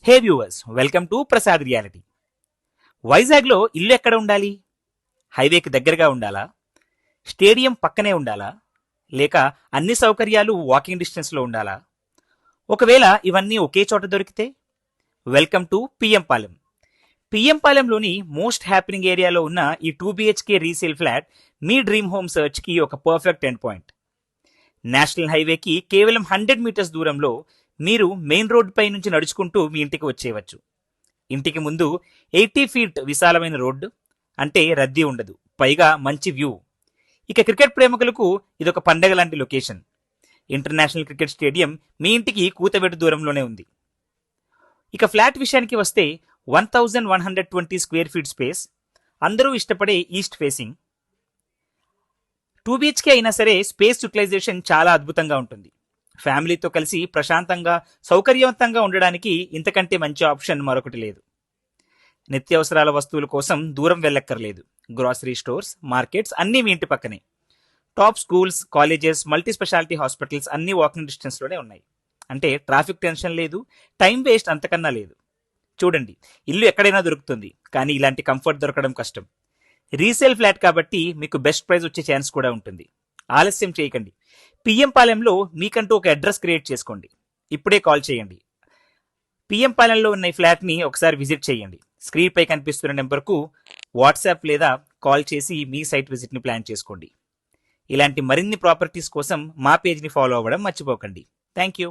Hey viewers, welcome to Prasad reality. వైజాగ్లో ఇల్లు ఎక్కడ ఉండాలి? హైవేకి దగ్గరగా ఉండాలా? స్టేడియం పక్కనే ఉండాలా? లేక అన్ని సౌకర్యాలు వాకింగ్ డిస్టెన్స్లో ఉండాలా? ఒకవేళ ఇవన్నీ ఒకే చోట దొరికితే? Welcome to PM Palem. PM పాలెంలోని మోస్ట్ హ్యాపెనింగ్ ఏరియాలో ఉన్న ఈ 2 BHK రీసేల్ ఫ్లాట్ మీ డ్రీమ్ హోమ్ సర్చ్కి ఒక పర్ఫెక్ట్ ఎండ్ పాయింట్. నేషనల్ హైవేకి కేవలం 100 మీటర్స్ దూరంలో మీరు మెయిన్ రోడ్ పై నుంచి నడుచుకుంటూ మీ ఇంటికి వచ్చేయవచ్చు. ఇంటికి ముందు 80 ఫీట్ విశాలమైన రోడ్డు, అంటే రద్దీ ఉండదు, పైగా మంచి వ్యూ. ఇక క్రికెట్ ప్రేమికులకు ఇదొక పండగ లాంటి లొకేషన్. ఇంటర్నేషనల్ క్రికెట్ స్టేడియం మీ ఇంటికి కూతబెట్టు దూరంలోనే ఉంది. ఇక ఫ్లాట్ విషయానికి వస్తే 1120 స్క్వేర్ ఫీట్ స్పేస్, అందరూ ఇష్టపడే ఈస్ట్ ఫేసింగ్. 2 BHK అయినా సరే స్పేస్ యూటిలైజేషన్ చాలా అద్భుతంగా ఉంటుంది. ఫ్యామిలీతో కలిసి ప్రశాంతంగా సౌకర్యవంతంగా ఉండడానికి ఇంతకంటే మంచి ఆప్షన్ మరొకటి లేదు. నిత్యావసరాల వస్తువుల కోసం దూరం వెళ్ళక్కర్లేదు. గ్రాసరీ స్టోర్స్, మార్కెట్స్ అన్నీ మీ ఇంటి పక్కనే. Top schools, colleges, multi speciality hospitals అన్నీ వాకింగ్ డిస్టెన్స్లోనే ఉన్నాయి. అంటే ట్రాఫిక్ టెన్షన్ లేదు, టైం వేస్ట్ అంతకన్నా లేదు. చూడండి, ఇల్లు ఎక్కడైనా దొరుకుతుంది, కానీ ఇలాంటి కంఫర్ట్ దొరకడం కష్టం. రీసేల్ ఫ్లాట్ కాబట్టి మీకు బెస్ట్ ప్రైస్ వచ్చే ఛాన్స్ కూడా ఉంటుంది. ఆలస్యం చేయకండి, పిఎం పాలెంలో మీకంటూ ఒక అడ్రస్ క్రియేట్ చేసుకోండి. ఇప్పుడే కాల్ చేయండి. పిఎం పాలెంలో ఉన్న ఈ ఫ్లాట్ని ఒకసారి విజిట్ చేయండి. స్క్రీన్ పై కనిపిస్తున్న నెంబర్కు వాట్సాప్ లేదా కాల్ చేసి మీ సైట్ విజిట్ని ప్లాన్ చేసుకోండి. ఇలాంటి మరిన్ని ప్రాపర్టీస్ కోసం మా పేజ్ని ఫాలో అవ్వడం మర్చిపోకండి. Thank you.